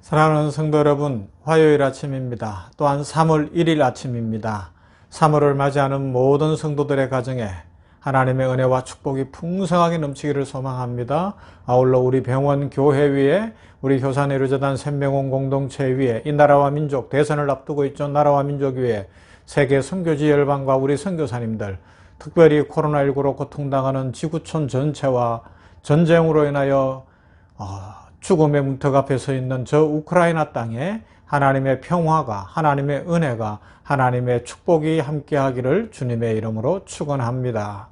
사랑하는 성도 여러분, 화요일 아침입니다. 또한 3월 1일 아침입니다. 3월을 맞이하는 모든 성도들의 가정에 하나님의 은혜와 축복이 풍성하게 넘치기를 소망합니다. 아울러 우리 병원 교회 위에, 우리 효산의료재단 샘병원 공동체 위에, 이 나라와 민족, 대선을 앞두고 있죠. 나라와 민족 위에 세계 선교지 열방과 우리 선교사님들, 특별히 코로나19로 고통당하는 지구촌 전체와 전쟁으로 인하여 죽음의 문턱 앞에 서 있는 저 우크라이나 땅에 하나님의 평화가, 하나님의 은혜가, 하나님의 축복이 함께하기를 주님의 이름으로 축원합니다.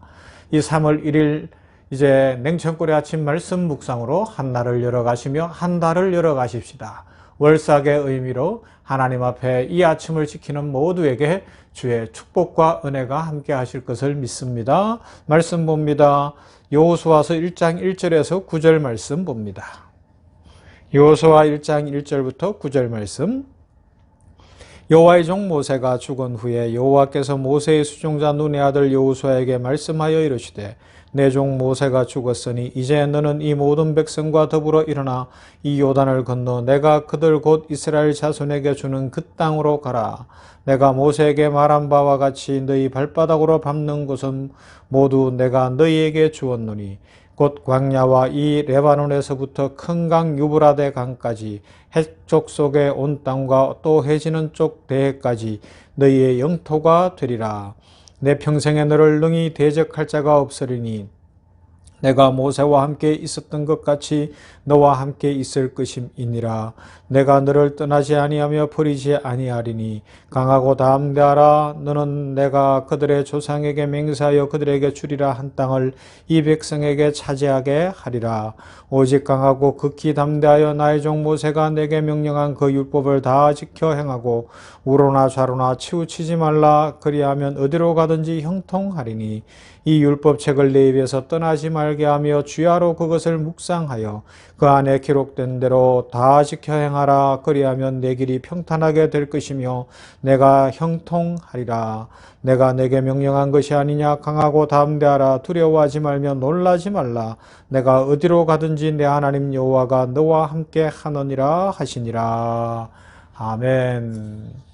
이 3월 1일 이제 냉천골의 아침 말씀 묵상으로 한 날을 열어가시며 한 달을 열어가십시다. 월삭의 의미로 하나님 앞에 이 아침을 지키는 모두에게 주의 축복과 은혜가 함께 하실 것을 믿습니다. 말씀 봅니다. 여호수아서 1장 1절에서 9절 말씀 봅니다. 여호수아 1장 1절부터 9절 말씀. 여호와의 종 모세가 죽은 후에 여호와께서 모세의 수종자 눈의 아들 여호수아에게 말씀하여 이르시되 내 종 모세가 죽었으니 이제 너는 이 모든 백성과 더불어 일어나 이 요단을 건너 내가 그들 곧 이스라엘 자손에게 주는 그 땅으로 가라. 내가 모세에게 말한 바와 같이 너희 발바닥으로 밟는 곳은 모두 내가 너희에게 주었노니 곧 광야와 이 레바논에서부터 큰 강 유브라데 강까지 해쪽 속의 온 땅과 또 해지는 쪽 대해까지 너희의 영토가 되리라. 내 평생에 너를 능히 대적할 자가 없으리니 내가 모세와 함께 있었던 것 같이 너와 함께 있을 것임이니라. 내가 너를 떠나지 아니하며 버리지 아니하리니 강하고 담대하라. 너는 내가 그들의 조상에게 맹세하여 그들에게 주리라 한 땅을 이 백성에게 차지하게 하리라. 오직 강하고 극히 담대하여 나의 종 모세가 내게 명령한 그 율법을 다 지켜 행하고 우로나 좌로나 치우치지 말라. 그리하면 어디로 가든지 형통하리니 이 율법책을 내 입에서 떠나지 말게 하며 주야로 그것을 묵상하여 그 안에 기록된 대로 다 지켜 행하라. 그리하면 내 길이 평탄하게 될 것이며 내가 형통하리라. 내가 내게 명령한 것이 아니냐. 강하고 담대하라. 두려워하지 말며 놀라지 말라. 내가 어디로 가든지 내 하나님 여호와가 너와 함께 하느니라 하시니라. 아멘.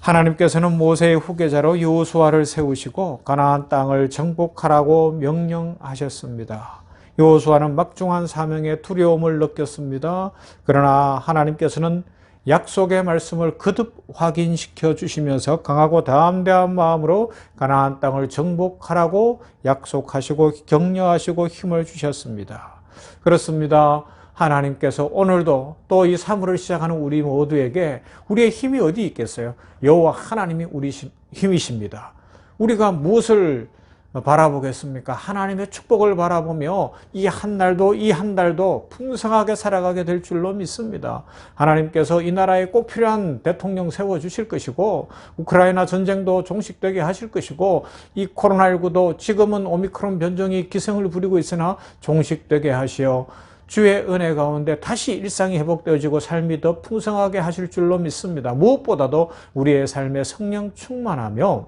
하나님께서는 모세의 후계자로 여호수아를 세우시고 가나안 땅을 정복하라고 명령하셨습니다. 여호수아는 막중한 사명에 두려움을 느꼈습니다. 그러나 하나님께서는 약속의 말씀을 거듭 확인시켜 주시면서 강하고 담대한 마음으로 가나안 땅을 정복하라고 약속하시고 격려하시고 힘을 주셨습니다. 그렇습니다. 하나님께서 오늘도 또 이 3월을 시작하는 우리 모두에게 우리의 힘이 어디 있겠어요? 여호와 하나님이 우리 힘이십니다. 우리가 무엇을 바라보겠습니까? 하나님의 축복을 바라보며 이 한 달도 풍성하게 살아가게 될 줄로 믿습니다. 하나님께서 이 나라에 꼭 필요한 대통령 세워주실 것이고 우크라이나 전쟁도 종식되게 하실 것이고 이 코로나19도 지금은 오미크론 변종이 기승을 부리고 있으나 종식되게 하시어 주의 은혜 가운데 다시 일상이 회복되어지고 삶이 더 풍성하게 하실 줄로 믿습니다. 무엇보다도 우리의 삶에 성령 충만하며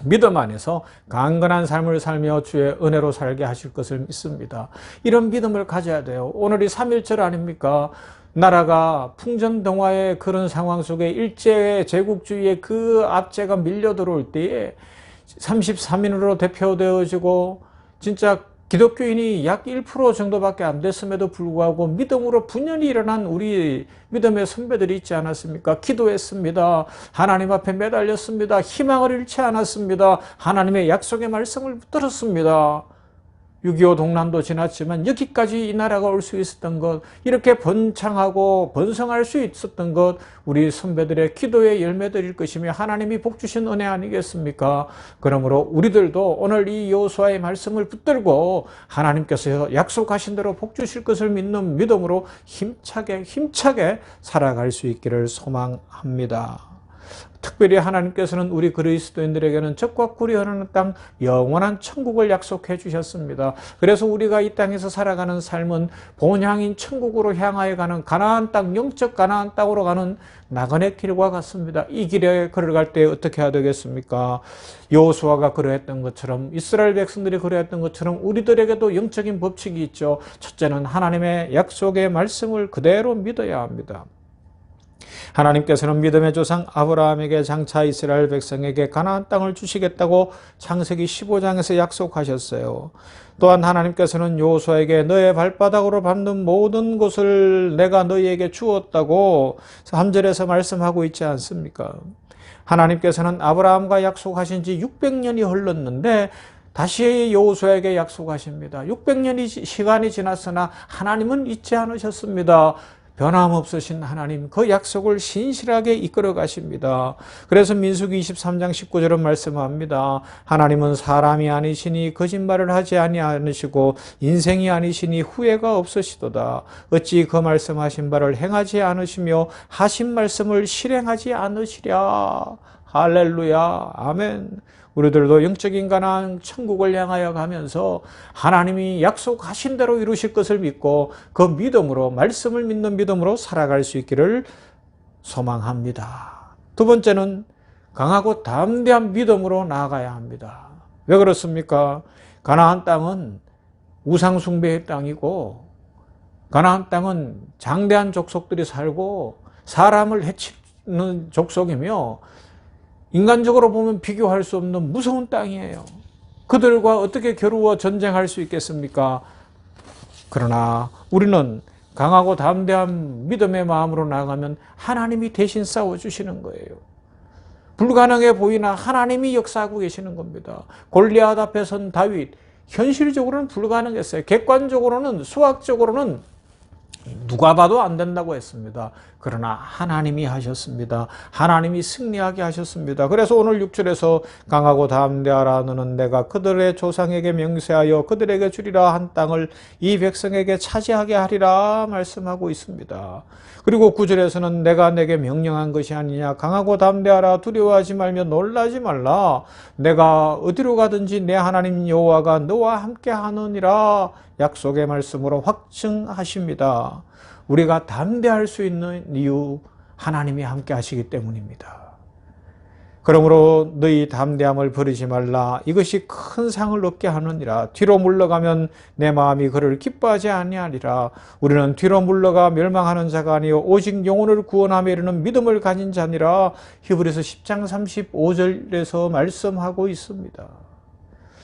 믿음 안에서 강건한 삶을 살며 주의 은혜로 살게 하실 것을 믿습니다. 이런 믿음을 가져야 돼요. 오늘이 3.1절 아닙니까? 나라가 풍전등화의 그런 상황 속에 일제 제국주의의 그 압제가 밀려 들어올 때에 33인으로 대표되어지고 진짜 기독교인이 약 1% 정도밖에 안 됐음에도 불구하고 믿음으로 분연히 일어난 우리 믿음의 선배들이 있지 않았습니까? 기도했습니다. 하나님 앞에 매달렸습니다. 희망을 잃지 않았습니다. 하나님의 약속의 말씀을 붙들었습니다. 6.25 동란도 지났지만 여기까지 이 나라가 올 수 있었던 것, 이렇게 번창하고 번성할 수 있었던 것, 우리 선배들의 기도의 열매들일 것이며 하나님이 복 주신 은혜 아니겠습니까? 그러므로 우리들도 오늘 이 여호수아의 말씀을 붙들고 하나님께서 약속하신 대로 복 주실 것을 믿는 믿음으로 힘차게 살아갈 수 있기를 소망합니다. 특별히 하나님께서는 우리 그리스도인들에게는 적과 꿀이 흐르는 땅 영원한 천국을 약속해 주셨습니다. 그래서 우리가 이 땅에서 살아가는 삶은 본향인 천국으로 향하여 가는 가나안 땅, 영적 가나안 땅으로 가는 나그네 길과 같습니다. 이 길에 걸어갈 때 어떻게 해야 되겠습니까? 여호수아가 그러했던 것처럼, 이스라엘 백성들이 그러했던 것처럼 우리들에게도 영적인 법칙이 있죠. 첫째는 하나님의 약속의 말씀을 그대로 믿어야 합니다. 하나님께서는 믿음의 조상 아브라함에게 장차 이스라엘 백성에게 가나안 땅을 주시겠다고 창세기 15장에서 약속하셨어요. 또한 하나님께서는 여호수아에게 너의 발바닥으로 밟는 모든 곳을 내가 너희에게 주었다고 3절에서 말씀하고 있지 않습니까? 하나님께서는 아브라함과 약속하신 지 600년이 흘렀는데 다시 여호수아에게 약속하십니다. 600년이 시간이 지났으나 하나님은 잊지 않으셨습니다. 변함없으신 하나님, 그 약속을 신실하게 이끌어 가십니다. 그래서 민수기 23장 19절은 말씀합니다. 하나님은 사람이 아니시니 거짓말을 하지 아니하시고 인생이 아니시니 후회가 없으시도다. 어찌 그 말씀하신 바를 행하지 않으시며 하신 말씀을 실행하지 않으시랴. 할렐루야. 아멘. 우리들도 영적인 가나안 천국을 향하여 가면서 하나님이 약속하신 대로 이루실 것을 믿고 그 믿음으로, 말씀을 믿는 믿음으로 살아갈 수 있기를 소망합니다. 두 번째는 강하고 담대한 믿음으로 나아가야 합니다. 왜 그렇습니까? 가나안 땅은 우상 숭배의 땅이고, 가나안 땅은 장대한 족속들이 살고 사람을 해치는 족속이며, 인간적으로 보면 비교할 수 없는 무서운 땅이에요. 그들과 어떻게 겨루어 전쟁할 수 있겠습니까? 그러나 우리는 강하고 담대한 믿음의 마음으로 나아가면 하나님이 대신 싸워주시는 거예요. 불가능해 보이나 하나님이 역사하고 계시는 겁니다. 골리앗 앞에 선 다윗, 현실적으로는 불가능했어요. 객관적으로는, 수학적으로는 누가 봐도 안 된다고 했습니다. 그러나 하나님이 하셨습니다. 하나님이 승리하게 하셨습니다. 그래서 오늘 6절에서 강하고 담대하라. 너는 내가 그들의 조상에게 명세하여 그들에게 주리라 한 땅을 이 백성에게 차지하게 하리라 말씀하고 있습니다. 그리고 9절에서는 내가 내게 명령한 것이 아니냐. 강하고 담대하라. 두려워하지 말며 놀라지 말라. 내가 어디로 가든지 내 하나님 여호와가 너와 함께 하느니라. 약속의 말씀으로 확증하십니다. 우리가 담대할 수 있는 이유, 하나님이 함께 하시기 때문입니다. 그러므로 너희 담대함을 버리지 말라. 이것이 큰 상을 얻게 하느니라. 뒤로 물러가면 내 마음이 그를 기뻐하지 아니하리라. 우리는 뒤로 물러가 멸망하는 자가 아니요 오직 영혼을 구원하며 이르는 믿음을 가진 자니라. 히브리서 10장 35절에서 말씀하고 있습니다.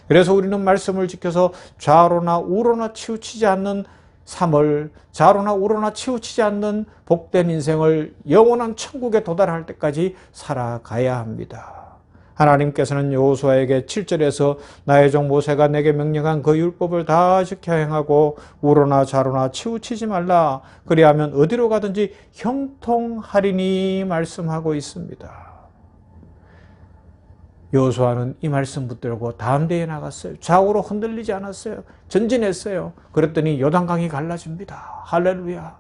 그래서 우리는 말씀을 지켜서 좌로나 우로나 치우치지 않는 삶을, 좌로나 우로나 치우치지 않는 복된 인생을 영원한 천국에 도달할 때까지 살아가야 합니다. 하나님께서는 여호수아에게 7절에서 나의 종 모세가 내게 명령한 그 율법을 다 지켜 행하고 우로나 좌로나 치우치지 말라. 그리하면 어디로 가든지 형통하리니 말씀하고 있습니다. 여호수아는 이 말씀 붙들고 담대히 나갔어요. 좌우로 흔들리지 않았어요. 전진했어요. 그랬더니 요단강이 갈라집니다. 할렐루야.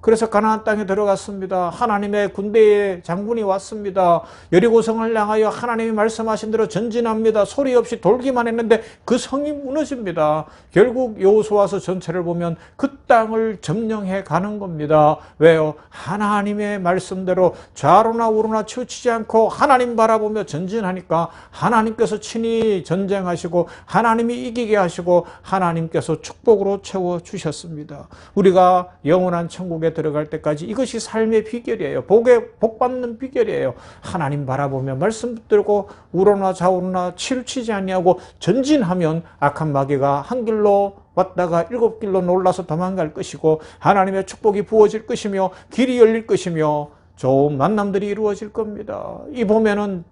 그래서 가나안 땅에 들어갔습니다. 하나님의 군대의 장군이 왔습니다. 여리고성을 향하여 하나님이 말씀하신 대로 전진합니다. 소리 없이 돌기만 했는데 그 성이 무너집니다. 결국 여호수아서 전체를 보면 그 땅을 점령해 가는 겁니다. 왜요? 하나님의 말씀대로 좌로나 우로나 치우치지 않고 하나님 바라보며 전진하니까 하나님께서 친히 전쟁하시고 하나님이 이기게 하시고 하나님께서 축복으로 채워주셨습니다. 우리가 영원한 천국에 들어갈 때까지 이것이 삶의 비결이에요. 복 받는 비결이에요. 하나님 바라보며 말씀 붙들고 우로나 좌우로나 치우치지 아니하고 전진하면 악한 마귀가 한 길로 왔다가 7길로 놀라서 도망갈 것이고 하나님의 축복이 부어질 것이며 길이 열릴 것이며 좋은 만남들이 이루어질 겁니다. 이 봄에는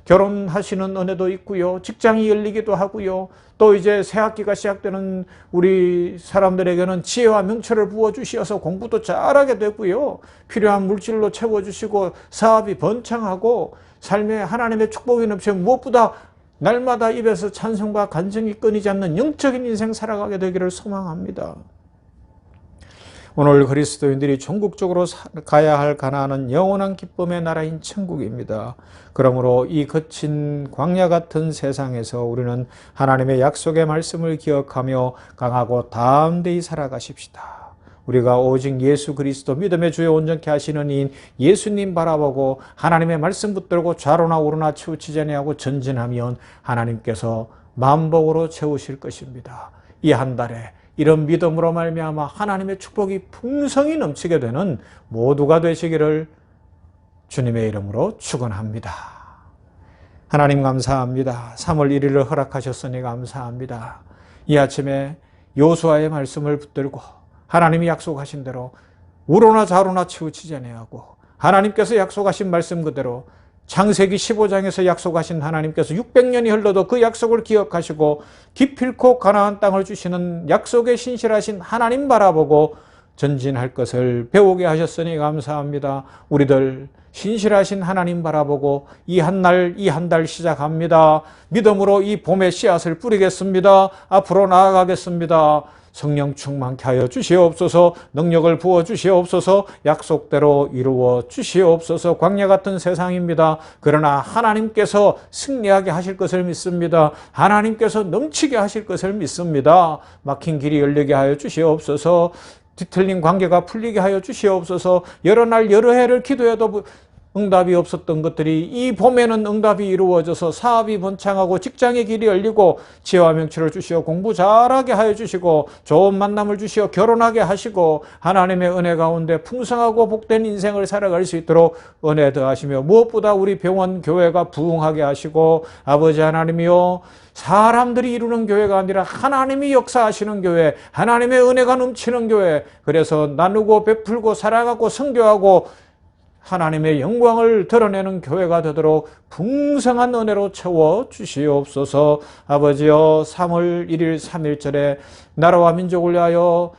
결혼하시는 은혜도 있고요. 직장이 열리기도 하고요. 또 이제 새 학기가 시작되는 우리 사람들에게는 지혜와 명철을 부어주셔서 공부도 잘하게 되고요. 필요한 물질로 채워주시고 사업이 번창하고 삶에 하나님의 축복이 넘치고 무엇보다 날마다 입에서 찬송과 간증이 끊이지 않는 영적인 인생 살아가게 되기를 소망합니다. 오늘 그리스도인들이 전국적으로 가야 할 가나안은 영원한 기쁨의 나라인 천국입니다. 그러므로 이 거친 광야 같은 세상에서 우리는 하나님의 약속의 말씀을 기억하며 강하고 담대히 살아가십시다. 우리가 오직 예수 그리스도 믿음의 주에 온전케 하시는 이인 예수님 바라보고 하나님의 말씀 붙들고 좌로나 우로나 치우치지 아니하고 전진하면 하나님께서 만복으로 채우실 것입니다. 이 한 달에 이런 믿음으로 말미암아 하나님의 축복이 풍성히 넘치게 되는 모두가 되시기를 주님의 이름으로 축원합니다. 하나님 감사합니다. 3월 1일을 허락하셨으니 감사합니다. 이 아침에 여호수아의 말씀을 붙들고 하나님이 약속하신 대로 우로나 좌로나 치우치지 아니하고 하나님께서 약속하신 말씀 그대로 창세기 15장에서 약속하신 하나님께서 600년이 흘러도 그 약속을 기억하시고 기필코 가나안 땅을 주시는 약속에 신실하신 하나님 바라보고 전진할 것을 배우게 하셨으니 감사합니다. 우리들 신실하신 하나님 바라보고 이 한 달 시작합니다. 믿음으로 이 봄의 씨앗을 뿌리겠습니다. 앞으로 나아가겠습니다. 성령 충만케 하여 주시옵소서. 능력을 부어 주시옵소서. 약속대로 이루어 주시옵소서. 광야 같은 세상입니다. 그러나 하나님께서 승리하게 하실 것을 믿습니다. 하나님께서 넘치게 하실 것을 믿습니다. 막힌 길이 열리게 하여 주시옵소서. 뒤틀린 관계가 풀리게 하여 주시옵소서. 여러 날 여러 해를 기도해도 응답이 없었던 것들이 이 봄에는 응답이 이루어져서 사업이 번창하고 직장의 길이 열리고 지혜와 명철을 주시어 공부 잘하게 하여 주시고 좋은 만남을 주시어 결혼하게 하시고 하나님의 은혜 가운데 풍성하고 복된 인생을 살아갈 수 있도록 은혜 더하시며 무엇보다 우리 병원 교회가 부흥하게 하시고 아버지 하나님이요 사람들이 이루는 교회가 아니라 하나님이 역사하시는 교회, 하나님의 은혜가 넘치는 교회, 그래서 나누고 베풀고 사랑하고 선교하고 하나님의 영광을 드러내는 교회가 되도록 풍성한 은혜로 채워 주시옵소서. 아버지여 3월 1일 3일절에 나라와 민족을 위하여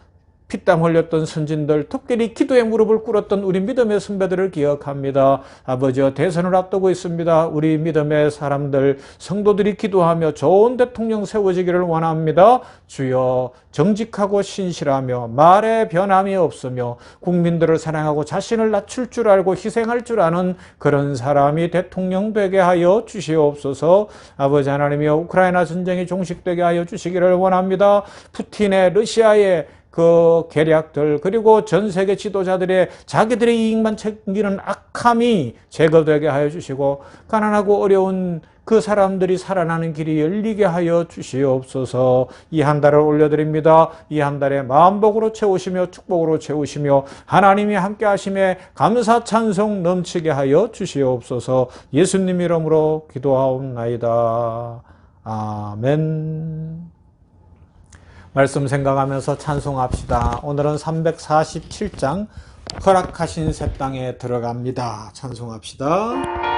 피땀 흘렸던 선진들, 특별히 기도의 무릎을 꿇었던 우리 믿음의 선배들을 기억합니다. 아버지여 대선을 앞두고 있습니다. 우리 믿음의 사람들, 성도들이 기도하며 좋은 대통령 세워지기를 원합니다. 주여 정직하고 신실하며 말에 변함이 없으며 국민들을 사랑하고 자신을 낮출 줄 알고 희생할 줄 아는 그런 사람이 대통령 되게 하여 주시옵소서. 아버지 하나님이여 우크라이나 전쟁이 종식되게 하여 주시기를 원합니다. 푸틴의 러시아의 그 계략들 그리고 전 세계 지도자들의 자기들의 이익만 챙기는 악함이 제거되게 하여 주시고 가난하고 어려운 그 사람들이 살아나는 길이 열리게 하여 주시옵소서. 이 한 달을 올려드립니다. 이 한 달에 만복으로 채우시며 축복으로 채우시며 하나님이 함께 하심에 감사 찬송 넘치게 하여 주시옵소서. 예수님 이름으로 기도하옵나이다. 아멘. 말씀 생각하면서 찬송합시다. 오늘은 347장 허락하신 새 땅에 들어갑니다. 찬송합시다.